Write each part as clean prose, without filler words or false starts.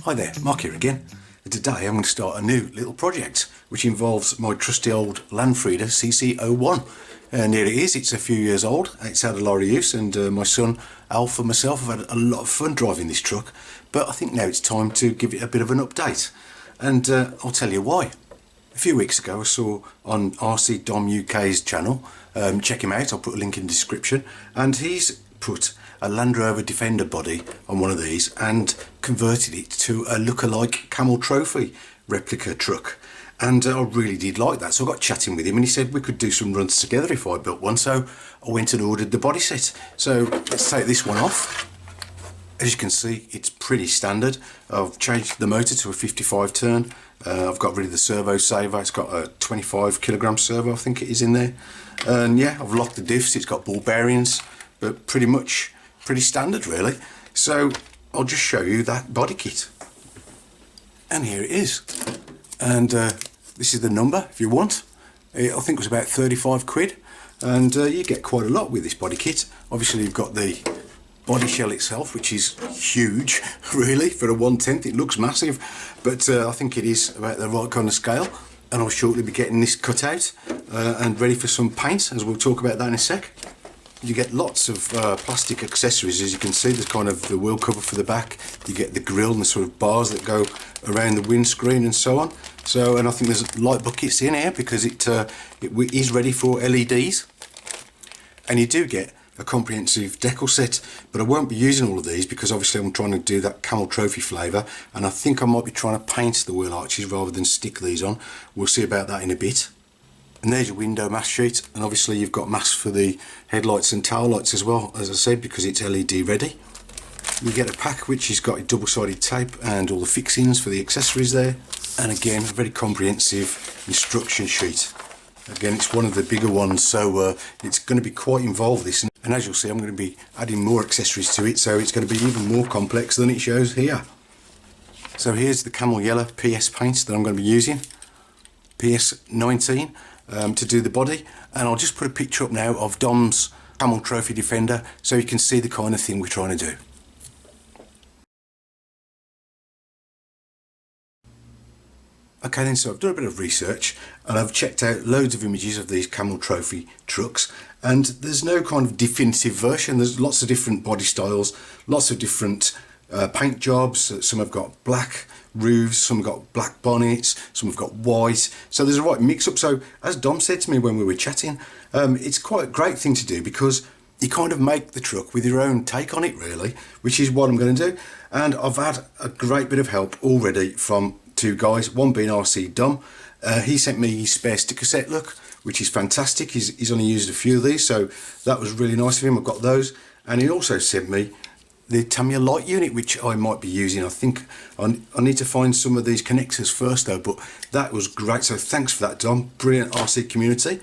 Hi there, Mark here again. Today I'm going to start a new little project which involves my trusty old Landfreeder CC-01. And here it is. It's a few years old, it's had a lot of use, and my son Alf and myself have had a lot of fun driving this truck, but I think now it's time to give it a bit of an update, and I'll tell you why. A few weeks ago I saw on RC Dom UK's channel, check him out, I'll put a link in the description, and he's put a Land Rover Defender body on one of these and converted it to a lookalike Camel Trophy replica truck, and I really did like that. So I got chatting with him and he said we could do some runs together if I built one, so I went and ordered the body set. So let's take this one off. As you can see, it's pretty standard. I've changed the motor to a 55 turn. I've got rid of the servo saver. It's got a 25 kilogram servo, I think it is, in there. And yeah, I've locked the diffs. It's got ball bearings, but pretty standard really. So I'll just show you that body kit. And here it is. And this is the number if you want. I think it was about 35 quid. And you get quite a lot with this body kit. Obviously you've got the body shell itself, which is huge really for a 1/10. It looks massive, but I think it is about the right kind of scale. And I'll shortly be getting this cut out and ready for some paint, as we'll talk about that in a sec. You get lots of plastic accessories. As you can see, there's kind of the wheel cover for the back. You get the grille and the sort of bars that go around the windscreen and so on. So, and I think there's light buckets in here because it is ready for LEDs. And you do get a comprehensive decal set, but I won't be using all of these because obviously I'm trying to do that Camel Trophy flavour, and I think I might be trying to paint the wheel arches rather than stick these on. We'll see about that in a bit. And there's your window mask sheet, and obviously you've got masks for the headlights and tail lights as well, as I said, because it's LED ready. You get a pack which has got a double-sided tape and all the fixings for the accessories there, and again a very comprehensive instruction sheet. Again, it's one of the bigger ones, so it's going to be quite involved, this, and as you'll see I'm going to be adding more accessories to it, so it's going to be even more complex than it shows here. So here's the Camel Yellow PS paint that I'm going to be using, PS19. To do the body, and I'll just put a picture up now of Dom's Camel Trophy Defender so you can see the kind of thing we're trying to do. Okay then, so I've done a bit of research and I've checked out loads of images of these Camel Trophy trucks, and there's no kind of definitive version. There's lots of different body styles, lots of different paint jobs. Some have got black roofs, some have got black bonnets, some have got white, so there's a right mix up. So as Dom said to me when we were chatting, it's quite a great thing to do because you kind of make the truck with your own take on it really, which is what I'm going to do. And I've had a great bit of help already from two guys, one being RC Dom. He sent me his spare sticker set, look, which is fantastic. He's only used a few of these, so that was really nice of him. I've got those. And he also sent me the Tamiya light unit, which I might be using. I think I need to find some of these connectors first though, but that was great, so thanks for that, Dom. Brilliant RC community.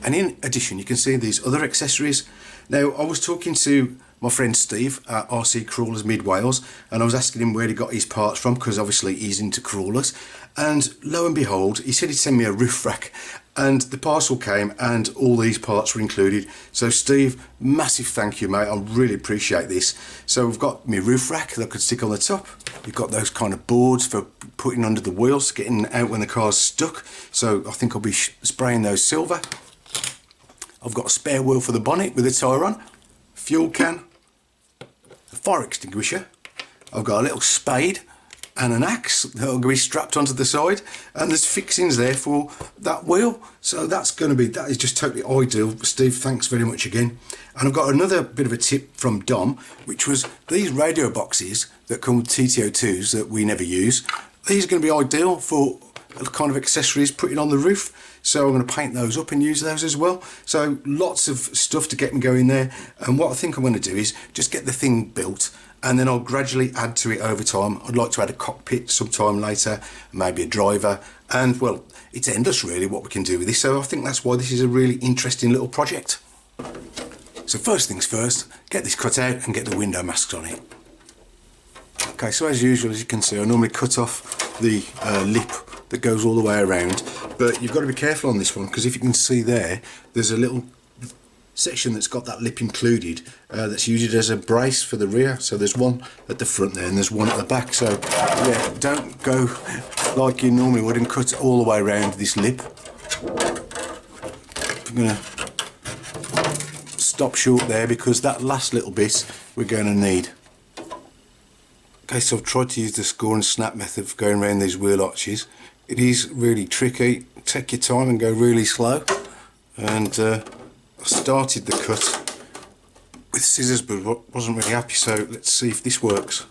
And in addition you can see these other accessories. Now I was talking to my friend Steve at RC Crawlers Mid Wales, and I was asking him where he got his parts from because obviously he's into crawlers, and lo and behold he said he'd send me a roof rack, and the parcel came and all these parts were included. So Steve, massive thank you mate, I really appreciate this. So we've got my roof rack that I could stick on the top. We've got those kind of boards for putting under the wheels, getting out when the car's stuck, so I think I'll be spraying those silver. I've got a spare wheel for the bonnet with a tyre on, fuel can, a fire extinguisher. I've got a little spade and an axe that will be strapped onto the side, and there's fixings there for that wheel, so that is just totally ideal. Steve, thanks very much again. And I've got another bit of a tip from Dom, which was these radio boxes that come with TTO2s that we never use. These are going to be ideal for kind of accessories putting on the roof, so I'm going to paint those up and use those as well. So lots of stuff to get me going there, and what I think I'm going to do is just get the thing built, and then I'll gradually add to it over time. I'd like to add a cockpit sometime later, maybe a driver, and well, it's endless really what we can do with this, so I think that's why this is a really interesting little project. So first things first, get this cut out and get the window masks on it. Okay, so as usual, as you can see, I normally cut off the lip that goes all the way around, but you've got to be careful on this one because if you can see there, there's a little section that's got that lip included, that's used as a brace for the rear. So there's one at the front there and there's one at the back. So yeah, don't go like you normally would and cut all the way around this lip. I'm going to stop short there because that last little bit we're going to need. Okay, so I've tried to use the score and snap method for going around these wheel arches. It is really tricky. Take your time and go really slow. And I started the cut with scissors but wasn't really happy, so let's see if this works.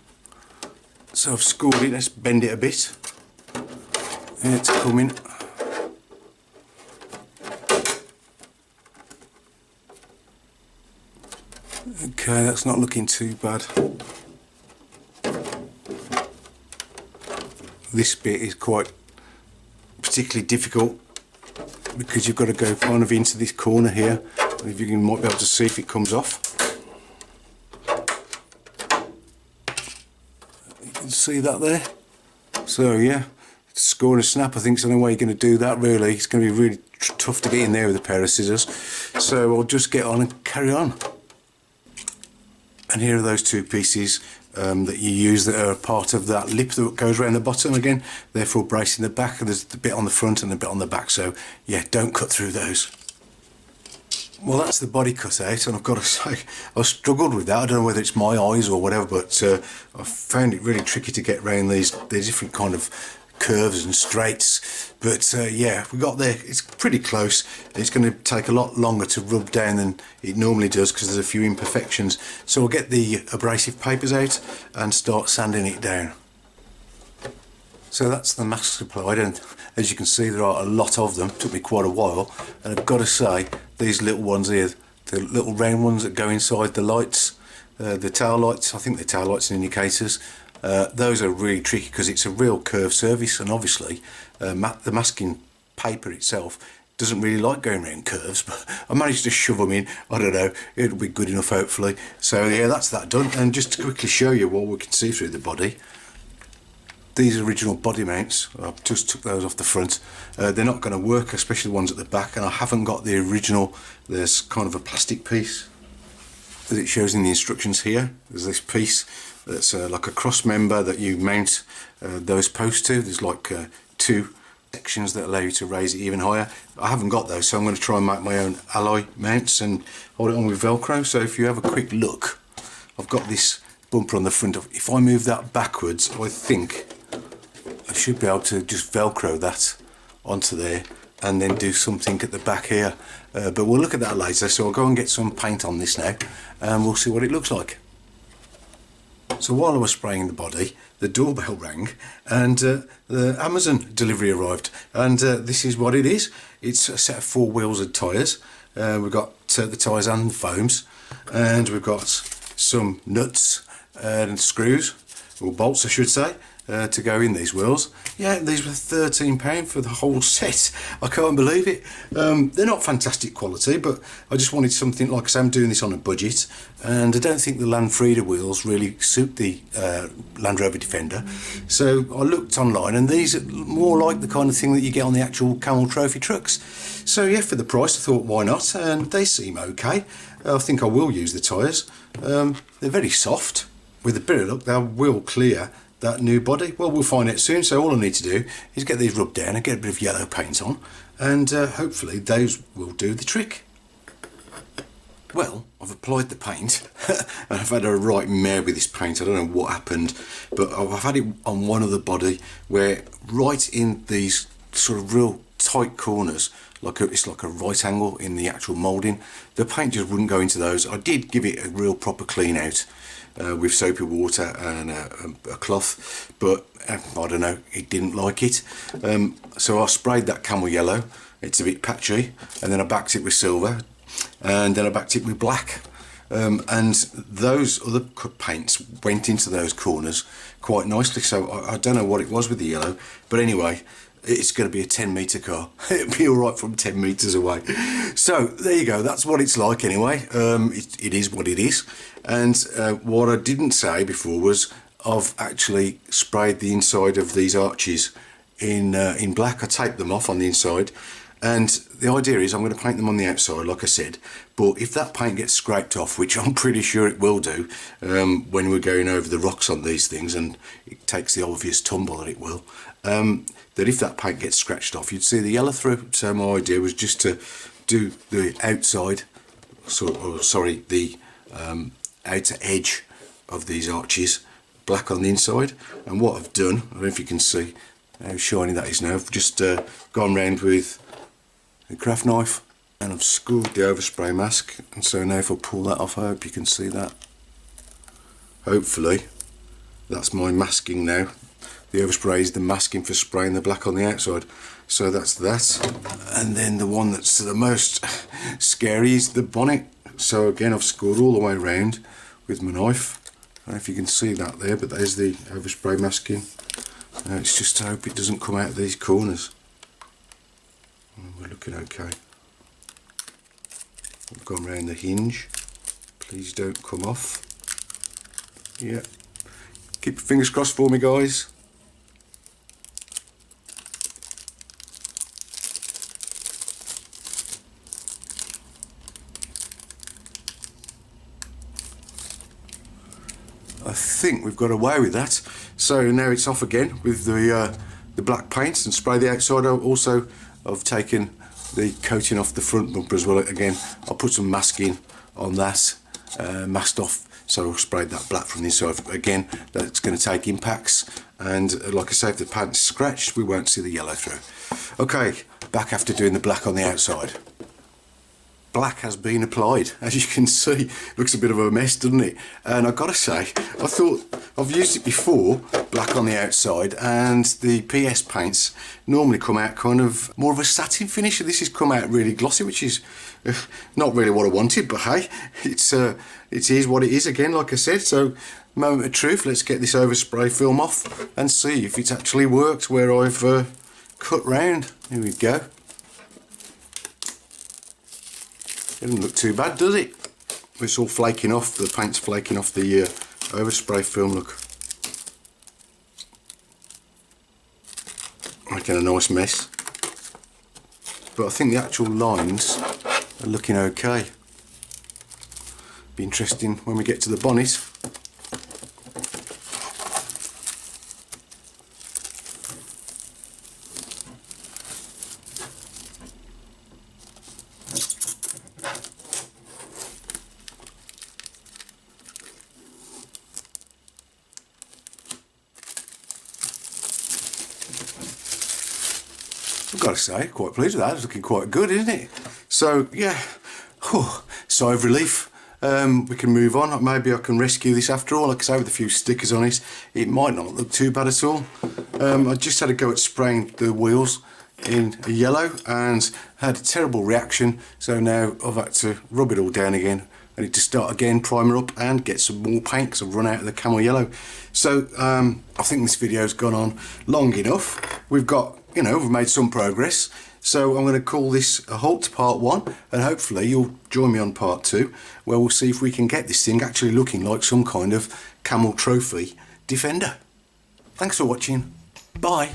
So I've scored it, let's bend it a bit. And it's coming. Okay, that's not looking too bad. This bit is quite particularly difficult because you've got to go kind of into this corner here. If you might be able to see if it comes off. You can see that there. So yeah, score and snap, I think is the only way you're going to do that really. It's going to be really tough to get in there with a pair of scissors. So I'll just get on and carry on. And here are those two pieces that you use that are part of that lip that goes around the bottom again, therefore bracing the back. There's the bit on the front and the bit on the back, so yeah, don't cut through those. Well, that's the body cut out, and I've got to say I struggled with that. I don't know whether it's my eyes or whatever, but I found it really tricky to get around these different kind of curves and straights. But yeah, we got there. It's pretty close. It's going to take a lot longer to rub down than it normally does because there's a few imperfections. So I'll get the abrasive papers out and start sanding it down. So that's the mask applied, and as you can see there are a lot of them. It took me quite a while, and I've got to say these little ones here, the little round ones that go inside the lights, the tail lights, I think they're tail lights and indicators, those are really tricky because it's a real curved surface, and obviously the masking paper itself doesn't really like going around curves, but I managed to shove them in. I don't know, it'll be good enough hopefully. So yeah, that's that done. And just to quickly show you what we can see through the body, these original body mounts, I just took those off the front. They're not going to work, especially the ones at the back, and I haven't got the original. There's kind of a plastic piece that it shows in the instructions here. There's this piece that's like a cross member that you mount those posts to. There's like two sections that allow you to raise it even higher. I haven't got those, so I'm going to try and make my own alloy mounts and hold it on with Velcro. So if you have a quick look, I've got this bumper on the front. If I move that backwards, I think I should be able to just Velcro that onto there and then do something at the back here. But we'll look at that later, so I'll go and get some paint on this now and we'll see what it looks like. So while I was spraying the body, the doorbell rang and the Amazon delivery arrived, and this is what it is. It's a set of 4 wheels and tyres. We've got the tyres and the foams, and we've got some nuts and screws, or bolts I should say, to go in these wheels. Yeah, these were £13 for the whole set. I can't believe it. They're not fantastic quality, but I just wanted something, like I say, I'm doing this on a budget, and I don't think the Landfreeder wheels really suit the Land Rover Defender. So I looked online, and these are more like the kind of thing that you get on the actual Camel Trophy trucks. So yeah, for the price I thought why not, and they seem okay. I think I will use the tyres. They're very soft. With a bit of luck they will clear that new body. Well, we'll find out soon. So all I need to do is get these rubbed down and get a bit of yellow paint on, and hopefully those will do the trick. Well, I've applied the paint and I've had a right mare with this paint. I don't know what happened, but I've had it on one of the body where right in these sort of real tight corners, it's like a right angle in the actual moulding, the paint just wouldn't go into those. I did give it a real proper clean out with soapy water and a cloth, but I don't know, it didn't like it. So I sprayed that camel yellow. It's a bit patchy, and then I backed it with silver, and then I backed it with black, and those other paints went into those corners quite nicely. So I don't know what it was with the yellow, but anyway, it's going to be a 10-metre car. It'll be alright from 10 metres away. So there you go, that's what it's like anyway. It is what it is. And what I didn't say before was I've actually sprayed the inside of these arches in black. I taped them off on the inside, And the idea is I'm going to paint them on the outside, like I said, but if that paint gets scraped off, which I'm pretty sure it will do when we're going over the rocks on these things, and it takes the obvious tumble that it will, that if that paint gets scratched off, you'd see the yellow through. So my idea was just to do the outside, the outer edge of these arches black on the inside. And what I've done, I don't know if you can see how shiny that is now, I've just gone round with a craft knife and I've scored the overspray mask, and so now if I pull that off, I hope you can see that. Hopefully that's my masking now. The overspray is the masking for spraying the black on the outside. So that's that. And then the one that's the most scary is the bonnet. So again, I've scored all the way around with my knife. I don't know if you can see that there, but there's the overspray masking. It's just to hope it doesn't come out of these corners. We're looking okay. I've gone around the hinge. Please don't come off. Yeah. Keep your fingers crossed for me, guys. I think we've got away with that. So now it's off again with the black paints and spray the outside. Also, I've taken the coating off the front bumper as well. Again, I'll put some masking on that, masked off, so I've sprayed that black from the inside. Again, that's going to take impacts, and like I say, if the paint's scratched, we won't see the yellow through. Okay, back after doing the black on the outside. Black has been applied, as you can see. Looks a bit of a mess, doesn't it? And I've got to say, I thought I've used it before, black on the outside, and the PS paints normally come out kind of more of a satin finish. This has come out really glossy, which is not really what I wanted, but hey, it is what it is again, like I said. So, moment of truth, let's get this overspray film off and see if it's actually worked where I've cut round. Here we go. It doesn't look too bad, does it? It's all flaking off, the paint's flaking off the overspray film, look. Making a nice mess. But I think the actual lines are looking okay. Be interesting when we get to the bonnet. I've got to say, quite pleased with that. It's looking quite good, isn't it? So yeah, sigh of relief. We can move on. Maybe I can rescue this after all. Like I say, with a few stickers on it, it might not look too bad at all. I just had a go at spraying the wheels in yellow and had a terrible reaction. So now I've had to rub it all down again. I need to start again, primer up, and get some more paint because I've run out of the camel yellow. So I think this video's gone on long enough. We've got, we've made some progress. So I'm going to call this a halt to part 1, and hopefully you'll join me on part 2, where we'll see if we can get this thing actually looking like some kind of Camel Trophy Defender. Thanks for watching. Bye.